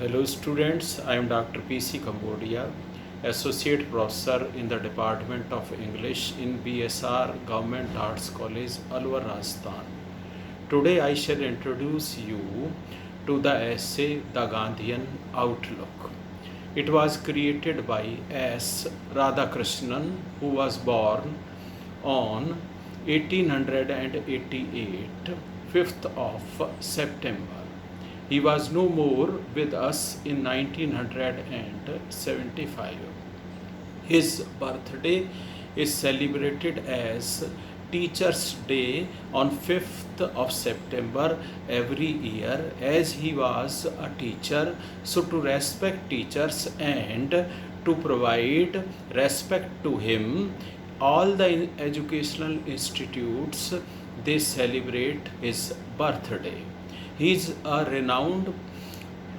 Hello students, I am Dr. P.C. Cambodia, Associate Professor in the Department of English in BSR Government Arts College, Alwar, Rajasthan. Today I shall introduce you to the essay The Gandhian Outlook. It was created by S. Radhakrishnan, who was born on 1888, 5th of September. He was no more with us in 1975. His birthday is celebrated as Teachers' Day on 5th of September every year, as he was a teacher. So to respect teachers and to provide respect to him, all the educational institutes, they celebrate his birthday. He is a renowned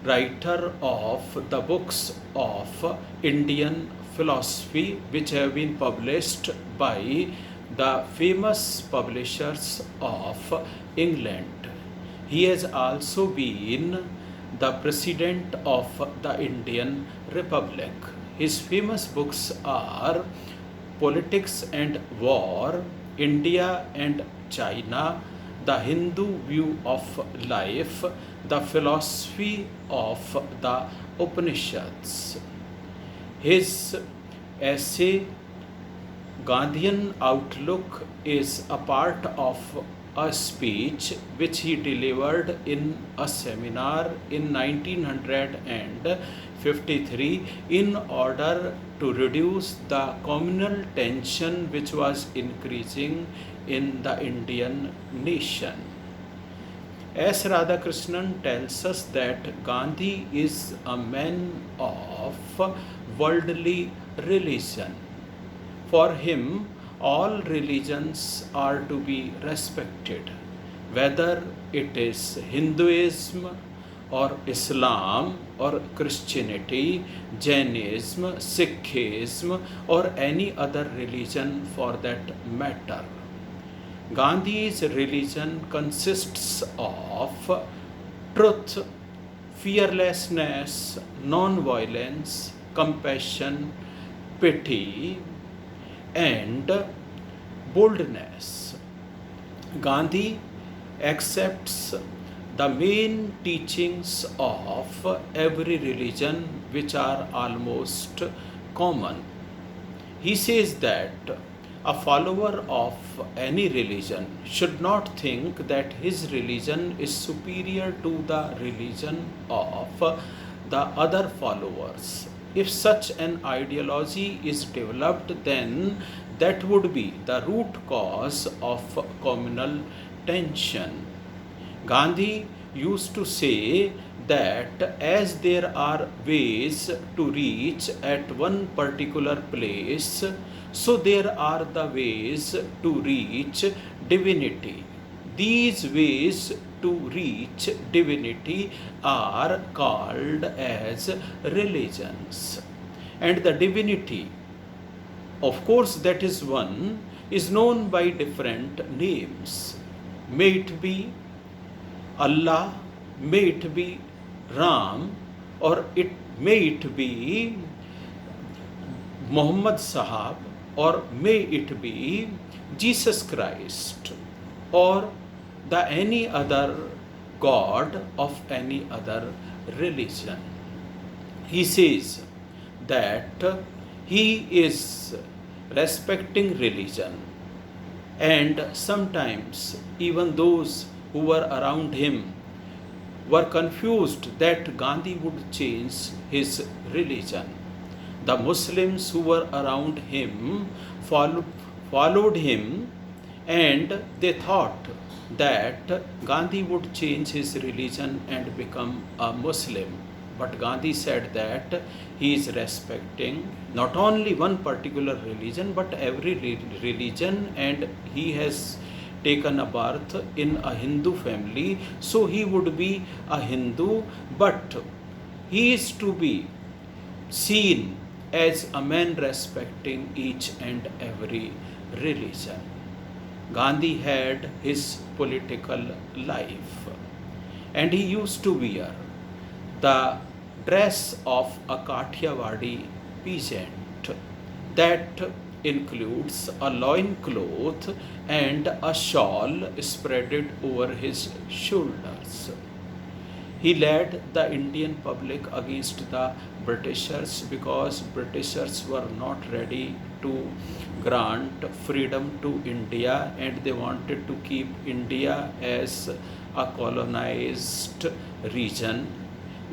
writer of the books of Indian philosophy, which have been published by the famous publishers of England. He has also been the President of the Indian Republic. His famous books are Politics and War, India and China, The Hindu View of Life, The Philosophy of the Upanishads. His essay Gandhian Outlook is a part of a speech which he delivered in a seminar in 1953 in order to reduce the communal tension which was increasing in the Indian nation. S. Radhakrishnan tells us that Gandhi is a man of worldly religion. For him, all religions are to be respected, whether it is Hinduism or Islam or Christianity, Jainism, Sikhism, or any other religion for that matter. Gandhi's religion consists of truth, fearlessness, non-violence, compassion, pity, and boldness. Gandhi accepts the main teachings of every religion, which are almost common. He says that a follower of any religion should not think that his religion is superior to the religion of the other followers. If such an ideology is developed, then that would be the root cause of communal tension. Gandhi used to say that as there are ways to reach at one particular place, so there are the ways to reach divinity. These ways to reach divinity are called as religions. And the divinity, of course, that is one, is known by different names. May it be Allah, may it be Ram, or may it be Muhammad Sahab, or may it be Jesus Christ, or the any other god of any other religion. He says that he is respecting religion, and sometimes even those who were around him were confused that Gandhi would change his religion. The Muslims who were around him followed him, and they thought that Gandhi would change his religion and become a Muslim. But Gandhi said that he is respecting not only one particular religion but every religion, and he has taken a birth in a Hindu family, so he would be a Hindu, but he is to be seen as a man respecting each and every religion. Gandhi had his political life, and he used to wear the dress of a Kathiawadi peasant that includes a loin cloth and a shawl spreaded over his shoulders. He led the Indian public against the Britishers because Britishers were not ready to grant freedom to India and they wanted to keep India as a colonized region.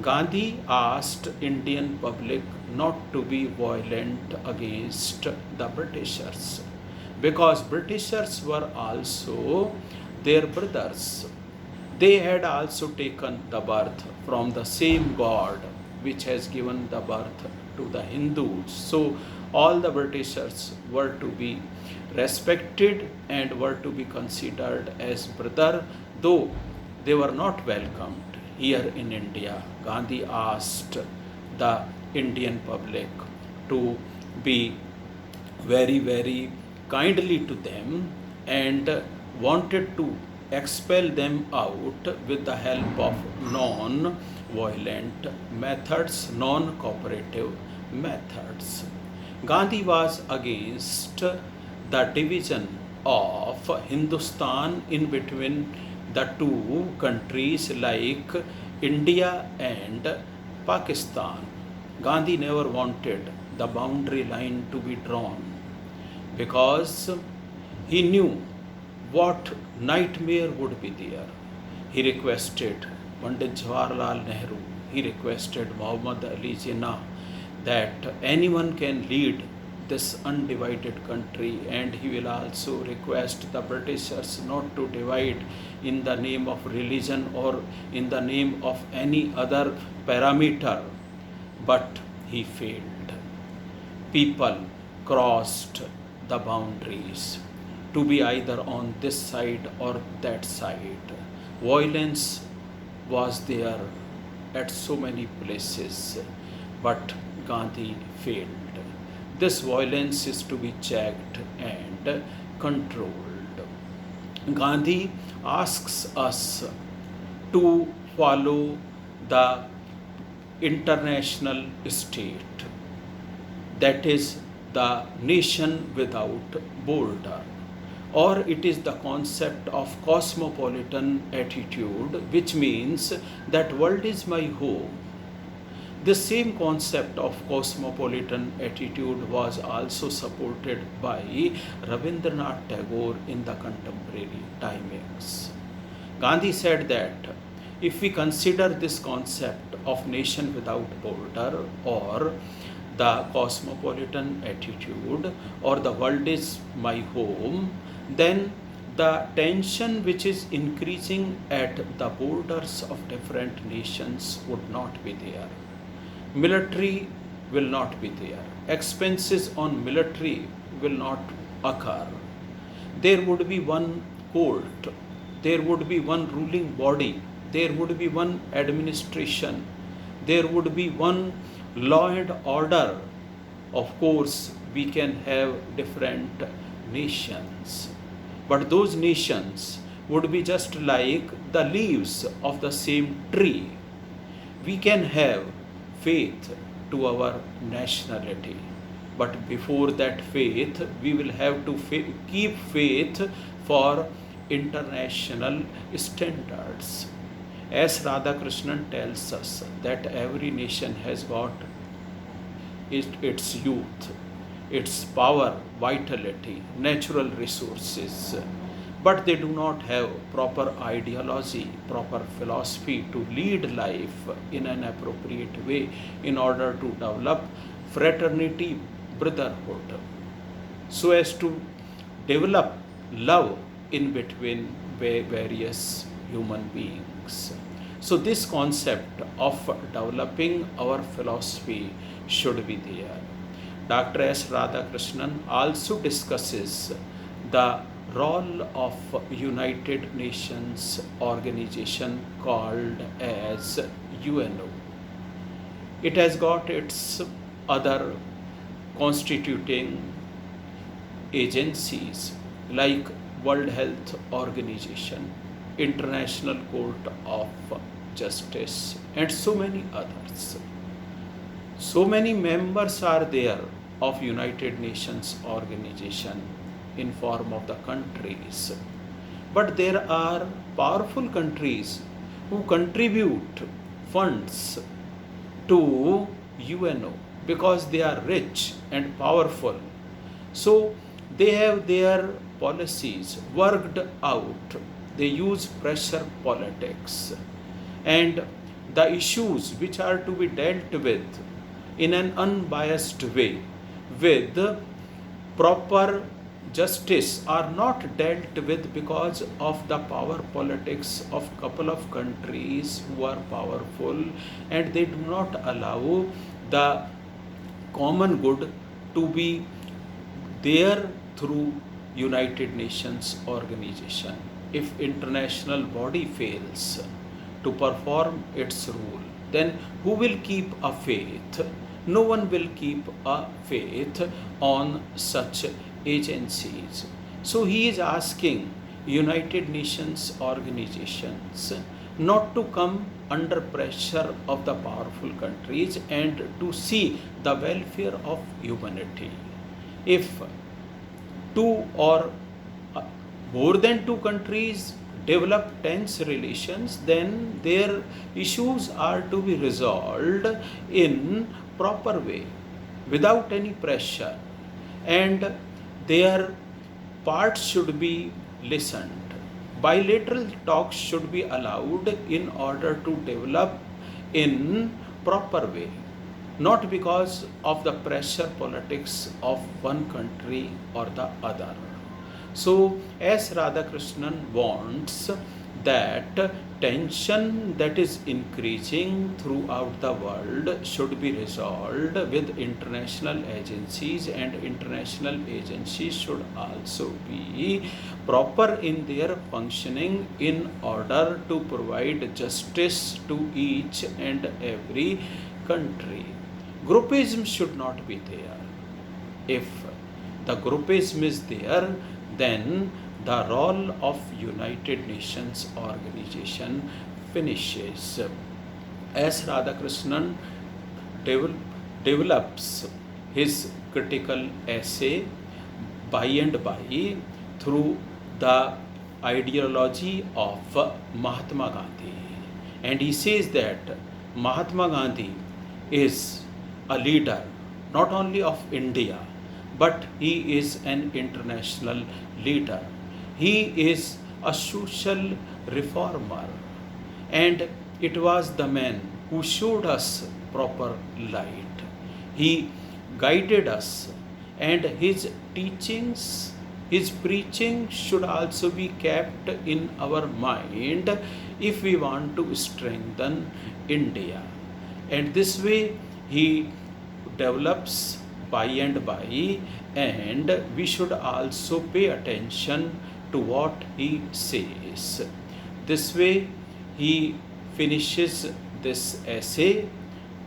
Gandhi asked Indian public not to be violent against the Britishers because Britishers were also their brothers. They had also taken the birth from the same God which has given the birth to the Hindus. So all the Britishers were to be respected and were to be considered as brother, though they were not welcomed here in India. Gandhi asked the Indian public to be very, very kindly to them and wanted to expel them out with the help of non-violent methods, non-cooperative methods. Gandhi was against the division of Hindustan in between the two countries like India and Pakistan. Gandhi never wanted the boundary line to be drawn because he knew what nightmare would be there. He requested Pandit Jawaharlal Nehru, he requested Muhammad Ali Jinnah that anyone can lead this undivided country, and he will also request the Britishers not to divide in the name of religion or in the name of any other parameter. But he failed. People crossed the boundaries to be either on this side or that side. Violence was there at so many places, but Gandhi failed. This violence is to be checked and controlled. Gandhi asks us to follow the international state, that is the nation without border, or it is the concept of cosmopolitan attitude, which means that world is my home. The same concept of cosmopolitan attitude was also supported by Rabindranath Tagore in the contemporary timings. Gandhi said that if we consider this concept of nation without border or the cosmopolitan attitude or the world is my home, then the tension which is increasing at the borders of different nations would not be there. Military will not be there. Expenses on military will not occur. There would be one court, there would be one ruling body, there would be one administration, there would be one law and order. Of course, we can have different nations, but those nations would be just like the leaves of the same tree. We can have faith to our nationality, but before that faith, we will have to keep faith for international standards. As Radhakrishnan tells us that every nation has got its youth, its power, vitality, natural resources, but they do not have proper ideology, proper philosophy to lead life in an appropriate way in order to develop fraternity, brotherhood, so as to develop love in between various human beings. So this concept of developing our philosophy should be there. Dr. S. Radhakrishnan also discusses the role of United Nations organization called as UNO. It has got its other constituting agencies like World Health Organization, International Court of Justice, and so many others. So many members are there of United Nations organization in form of the countries. But there are powerful countries who contribute funds to UNO because they are rich and powerful. So they have their policies worked out. They use pressure politics, and the issues which are to be dealt with in an unbiased way with proper justice are not dealt with because of the power politics of couple of countries who are powerful, and they do not allow the common good to be there through United Nations organization. If international body fails to perform its rule, then who will keep a faith? No one will keep a faith on such agencies. So he is asking United Nations organizations not to come under pressure of the powerful countries and to see the welfare of humanity. If two or more than two countries develop tense relations, then their issues are to be resolved in proper way without any pressure, and their parts should be listened. Bilateral talks should be allowed in order to develop in proper way, not because of the pressure politics of one country or the other. So, as Radhakrishnan wants that tension that is increasing throughout the world should be resolved with international agencies, and international agencies should also be proper in their functioning in order to provide justice to each and every country. Groupism should not be there. If the groupism is there, then the role of United Nations organization finishes. As Radhakrishnan develops his critical essay by and by through the ideology of Mahatma Gandhi, and he says that Mahatma Gandhi is a leader not only of India, but he is an international leader. He is a social reformer, and it was the man who showed us proper light. He guided us, and his teachings, his preaching should also be kept in our mind if we want to strengthen India. And this way he develops by and by, and we should also pay attention to what he says. This way he finishes this essay.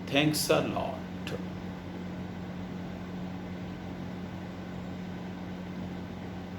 Thanks a lot.